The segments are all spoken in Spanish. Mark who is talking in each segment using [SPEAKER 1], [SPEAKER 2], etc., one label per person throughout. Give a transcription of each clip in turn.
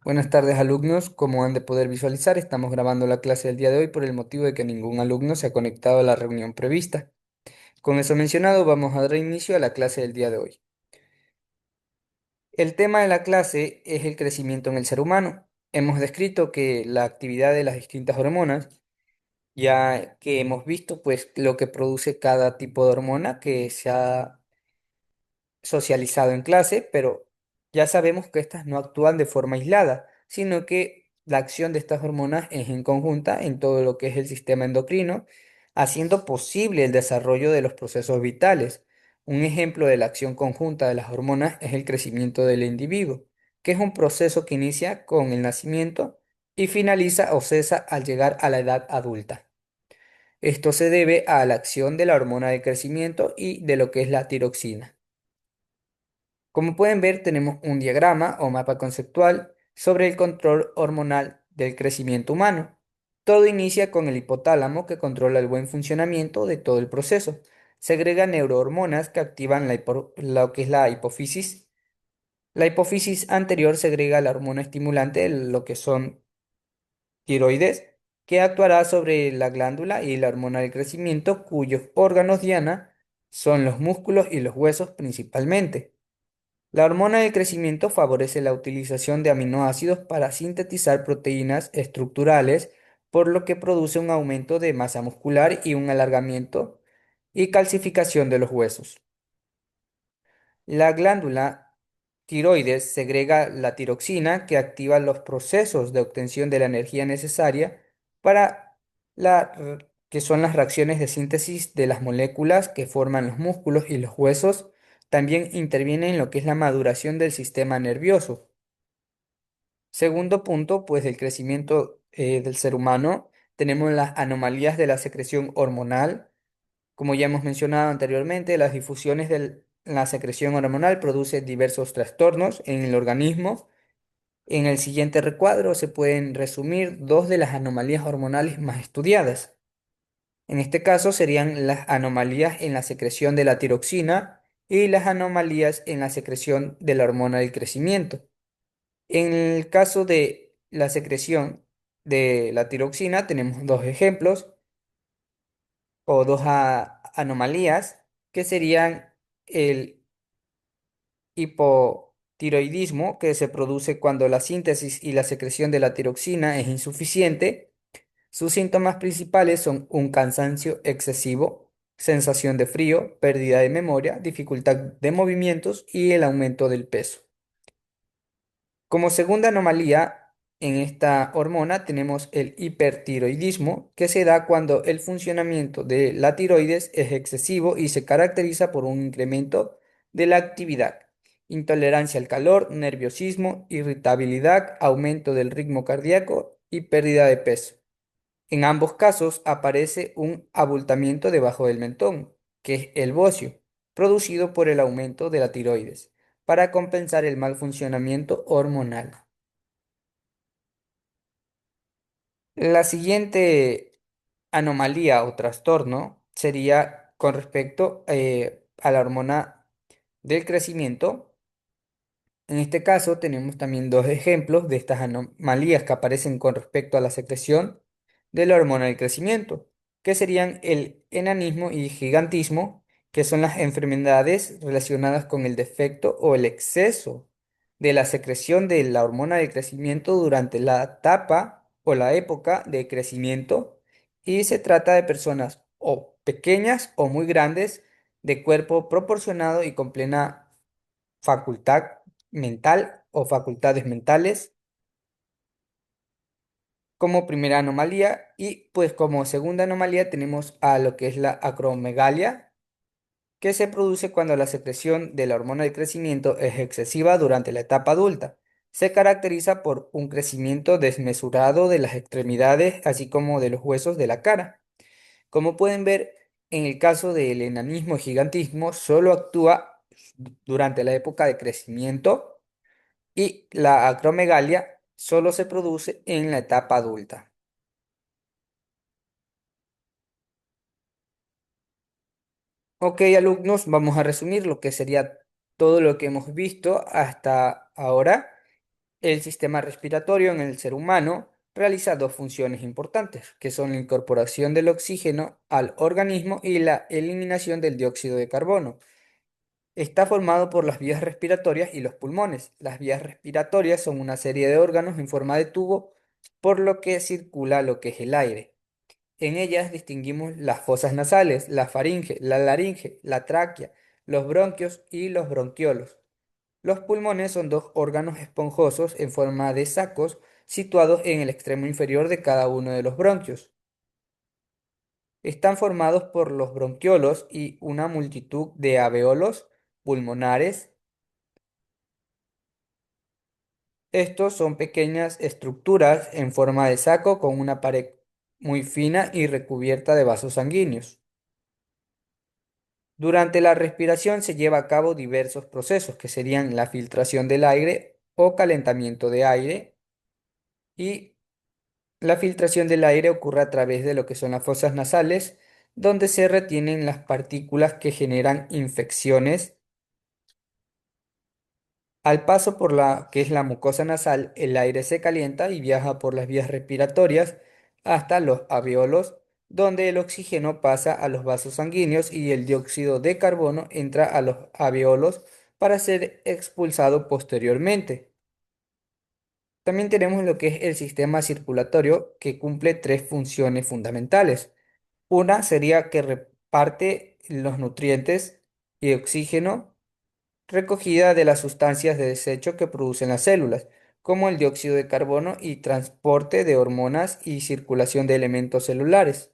[SPEAKER 1] Buenas tardes, alumnos. Como han de poder visualizar, estamos grabando la clase del día de hoy por el motivo de que ningún alumno se ha conectado a la reunión prevista. Con eso mencionado, vamos a dar inicio a la clase del día de hoy. El tema de la clase es el crecimiento en el ser humano. Hemos descrito que la actividad de las distintas hormonas, ya que hemos visto pues lo que produce cada tipo de hormona que se ha socializado en clase, pero ya sabemos que estas no actúan de forma aislada, sino que la acción de estas hormonas es en conjunta en todo lo que es el sistema endocrino, haciendo posible el desarrollo de los procesos vitales. Un ejemplo de la acción conjunta de las hormonas es el crecimiento del individuo, que es un proceso que inicia con el nacimiento y finaliza o cesa al llegar a la edad adulta. Esto se debe a la acción de la hormona de crecimiento y de lo que es la tiroxina. Como pueden ver, tenemos un diagrama o mapa conceptual sobre el control hormonal del crecimiento humano. Todo inicia con el hipotálamo que controla el buen funcionamiento de todo el proceso. Segrega neurohormonas que activan lo que es la hipófisis. La hipófisis anterior segrega la hormona estimulante, lo que son tiroides, que actuará sobre la glándula y la hormona del crecimiento, cuyos órganos diana son los músculos y los huesos principalmente. La hormona del crecimiento favorece la utilización de aminoácidos para sintetizar proteínas estructurales, por lo que produce un aumento de masa muscular y un alargamiento y calcificación de los huesos. La glándula tiroides segrega la tiroxina que activa los procesos de obtención de la energía necesaria para que son las reacciones de síntesis de las moléculas que forman los músculos y los huesos. También interviene en lo que es la maduración del sistema nervioso. Segundo punto, pues del crecimiento del ser humano, tenemos las anomalías de la secreción hormonal. Como ya hemos mencionado anteriormente, las difusiones de la secreción hormonal producen diversos trastornos en el organismo. En el siguiente recuadro se pueden resumir dos de las anomalías hormonales más estudiadas. En este caso serían las anomalías en la secreción de la tiroxina y las anomalías en la secreción de la hormona del crecimiento. En el caso de la secreción de la tiroxina tenemos dos ejemplos o dos anomalías que serían el hipotiroidismo, que se produce cuando la síntesis y la secreción de la tiroxina es insuficiente. Sus síntomas principales son un cansancio excesivo, sensación de frío, pérdida de memoria, dificultad de movimientos y el aumento del peso. Como segunda anomalía en esta hormona tenemos el hipertiroidismo, que se da cuando el funcionamiento de la tiroides es excesivo y se caracteriza por un incremento de la actividad, intolerancia al calor, nerviosismo, irritabilidad, aumento del ritmo cardíaco y pérdida de peso. En ambos casos aparece un abultamiento debajo del mentón, que es el bocio, producido por el aumento de la tiroides, para compensar el mal funcionamiento hormonal. La siguiente anomalía o trastorno sería con respecto a la hormona del crecimiento. En este caso tenemos también dos ejemplos de estas anomalías que aparecen con respecto a la secreción de la hormona del crecimiento, que serían el enanismo y gigantismo, que son las enfermedades relacionadas con el defecto o el exceso de la secreción de la hormona del crecimiento durante la etapa o la época de crecimiento, y se trata de personas o pequeñas o muy grandes, de cuerpo proporcionado y con plena facultad mental o facultades mentales como primera anomalía, y pues como segunda anomalía tenemos a lo que es la acromegalia, que se produce cuando la secreción de la hormona del crecimiento es excesiva durante la etapa adulta. Se caracteriza por un crecimiento desmesurado de las extremidades, así como de los huesos de la cara. Como pueden ver, en el caso del enanismo y gigantismo, solo actúa durante la época de crecimiento, y la acromegalia solo se produce en la etapa adulta. Ok, alumnos, vamos a resumir lo que sería todo lo que hemos visto hasta ahora. El sistema respiratorio en el ser humano realiza dos funciones importantes, que son la incorporación del oxígeno al organismo y la eliminación del dióxido de carbono. Está formado por las vías respiratorias y los pulmones. Las vías respiratorias son una serie de órganos en forma de tubo por lo que circula lo que es el aire. En ellas distinguimos las fosas nasales, la faringe, la laringe, la tráquea, los bronquios y los bronquiolos. Los pulmones son dos órganos esponjosos en forma de sacos situados en el extremo inferior de cada uno de los bronquios. Están formados por los bronquiolos y una multitud de alveolos pulmonares. Estos son pequeñas estructuras en forma de saco con una pared muy fina y recubierta de vasos sanguíneos. Durante la respiración se lleva a cabo diversos procesos que serían la filtración del aire o calentamiento de aire, y la filtración del aire ocurre a través de lo que son las fosas nasales, donde se retienen las partículas que generan infecciones. Al paso por la que es la mucosa nasal, el aire se calienta y viaja por las vías respiratorias hasta los alvéolos, donde el oxígeno pasa a los vasos sanguíneos y el dióxido de carbono entra a los alvéolos para ser expulsado posteriormente. También tenemos lo que es el sistema circulatorio, que cumple tres funciones fundamentales. Una sería que reparte los nutrientes y oxígeno recogida de las sustancias de desecho que producen las células, como el dióxido de carbono, y transporte de hormonas y circulación de elementos celulares.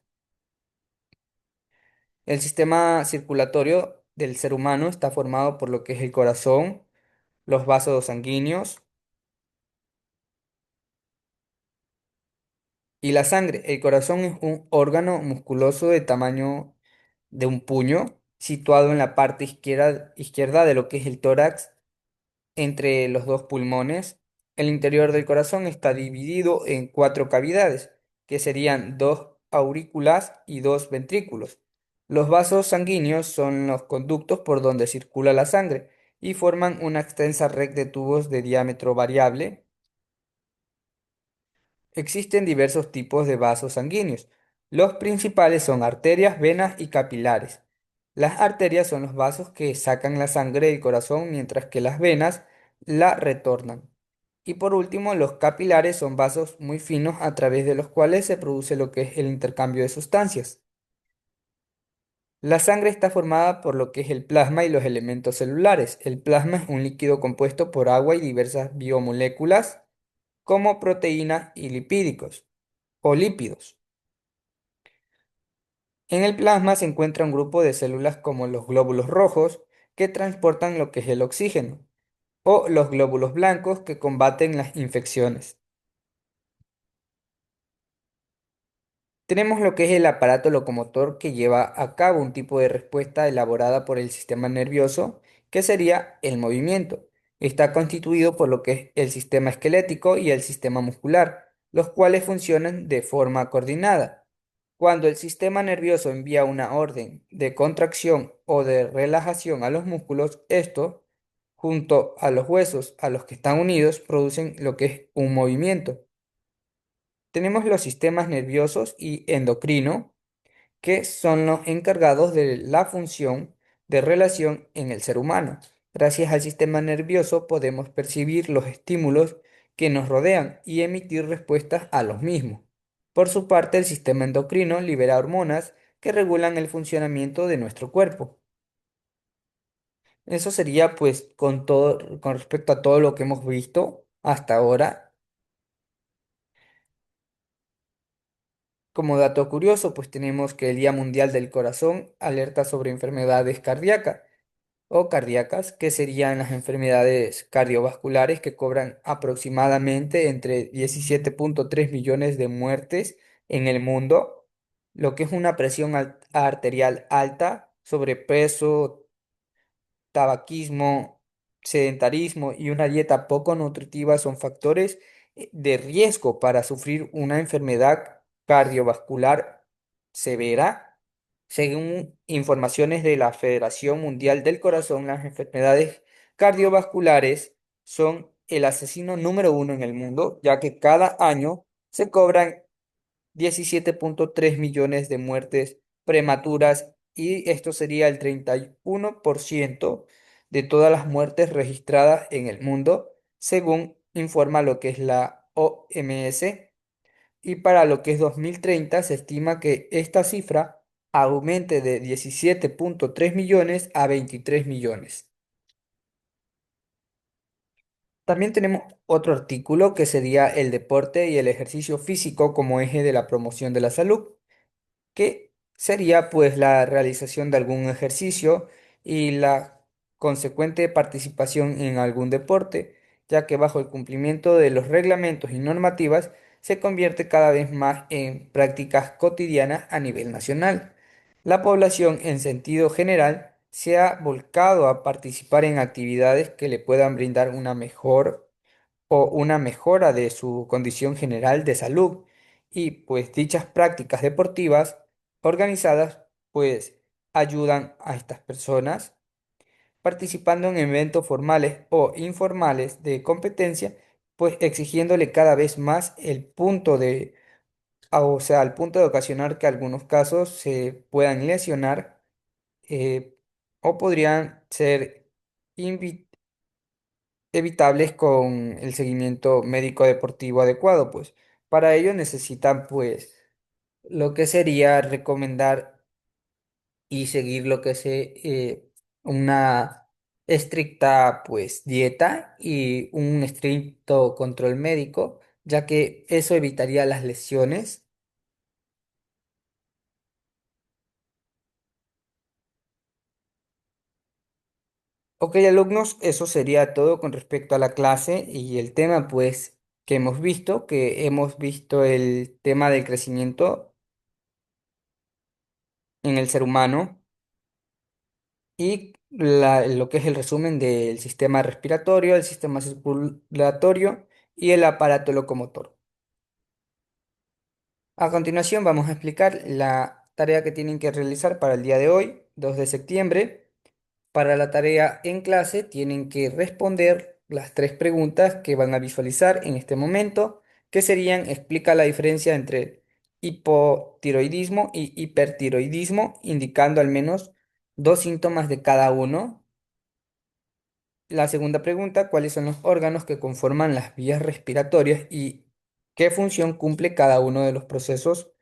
[SPEAKER 1] El sistema circulatorio del ser humano está formado por lo que es el corazón, los vasos sanguíneos y la sangre. El corazón es un órgano musculoso de tamaño de un puño, situado en la parte izquierda de lo que es el tórax, entre los dos pulmones. El interior del corazón está dividido en cuatro cavidades, que serían dos aurículas y dos ventrículos. Los vasos sanguíneos son los conductos por donde circula la sangre y forman una extensa red de tubos de diámetro variable. Existen diversos tipos de vasos sanguíneos. Los principales son arterias, venas y capilares. Las arterias son los vasos que sacan la sangre del corazón, mientras que las venas la retornan. Y por último, los capilares son vasos muy finos a través de los cuales se produce lo que es el intercambio de sustancias. La sangre está formada por lo que es el plasma y los elementos celulares. El plasma es un líquido compuesto por agua y diversas biomoléculas como proteínas y lipídicos o lípidos. En el plasma se encuentra un grupo de células como los glóbulos rojos, que transportan lo que es el oxígeno, o los glóbulos blancos, que combaten las infecciones. Tenemos lo que es el aparato locomotor, que lleva a cabo un tipo de respuesta elaborada por el sistema nervioso, que sería el movimiento. Está constituido por lo que es el sistema esquelético y el sistema muscular, los cuales funcionan de forma coordinada. Cuando el sistema nervioso envía una orden de contracción o de relajación a los músculos, estos, junto a los huesos a los que están unidos, producen lo que es un movimiento. Tenemos los sistemas nerviosos y endocrino, que son los encargados de la función de relación en el ser humano. Gracias al sistema nervioso podemos percibir los estímulos que nos rodean y emitir respuestas a los mismos. Por su parte, el sistema endocrino libera hormonas que regulan el funcionamiento de nuestro cuerpo. Eso sería pues con todo, con respecto a todo lo que hemos visto hasta ahora. Como dato curioso, pues tenemos que el Día Mundial del Corazón alerta sobre enfermedades cardíacas o cardíacas, que serían las enfermedades cardiovasculares que cobran aproximadamente entre 17,3 millones de muertes en el mundo, lo que es una presión arterial alta, sobrepeso, tabaquismo, sedentarismo y una dieta poco nutritiva son factores de riesgo para sufrir una enfermedad cardiovascular severa. Según informaciones de la Federación Mundial del Corazón, las enfermedades cardiovasculares son el asesino número uno en el mundo, ya que cada año se cobran 17,3 millones de muertes prematuras y esto sería el 31% de todas las muertes registradas en el mundo, según informa lo que es la OMS. Y para lo que es 2030 se estima que esta cifra aumente de 17,3 millones a 23 millones. También tenemos otro artículo que sería el deporte y el ejercicio físico como eje de la promoción de la salud, que sería pues la realización de algún ejercicio y la consecuente participación en algún deporte, ya que bajo el cumplimiento de los reglamentos y normativas se convierte cada vez más en prácticas cotidianas a nivel nacional. La población en sentido general se ha volcado a participar en actividades que le puedan brindar una mejor o una mejora de su condición general de salud. Y pues dichas prácticas deportivas organizadas pues ayudan a estas personas participando en eventos formales o informales de competencia, pues exigiéndole cada vez más el punto de, o sea, al punto de ocasionar que algunos casos se puedan lesionar eh, o podrían ser evitables con el seguimiento médico deportivo adecuado, pues para ello necesitan pues lo que sería recomendar y seguir lo que es una estricta pues dieta y un estricto control médico, ya que eso evitaría las lesiones. Ok, alumnos, eso sería todo con respecto a la clase y el tema pues que hemos visto el tema del crecimiento en el ser humano y lo que es el resumen del sistema respiratorio, el sistema circulatorio y el aparato locomotor. A continuación vamos a explicar la tarea que tienen que realizar para el día de hoy, 2 de septiembre. Para la tarea en clase tienen que responder las tres preguntas que van a visualizar en este momento, que serían: explica la diferencia entre hipotiroidismo y hipertiroidismo, indicando al menos dos síntomas de cada uno. La segunda pregunta: ¿cuáles son los órganos que conforman las vías respiratorias y qué función cumple cada uno de los procesos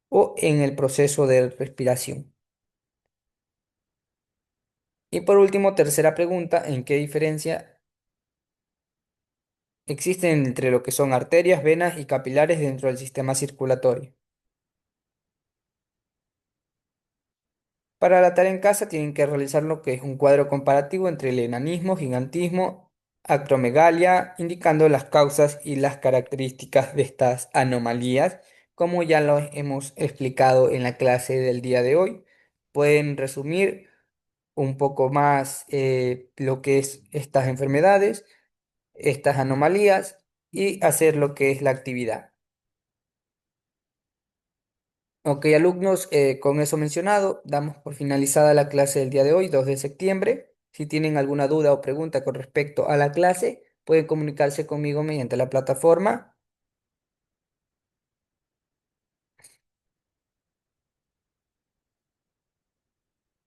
[SPEAKER 1] o en el proceso de respiración? Y por último, tercera pregunta: ¿en qué diferencia existen entre lo que son arterias, venas y capilares dentro del sistema circulatorio? Para la tarea en casa tienen que realizar lo que es un cuadro comparativo entre el enanismo, gigantismo, acromegalia, indicando las causas y las características de estas anomalías, como ya lo hemos explicado en la clase del día de hoy. Pueden resumir un poco más lo que es estas enfermedades, estas anomalías y hacer lo que es la actividad. Ok, alumnos, con eso mencionado, damos por finalizada la clase del día de hoy, 2 de septiembre. Si tienen alguna duda o pregunta con respecto a la clase, pueden comunicarse conmigo mediante la plataforma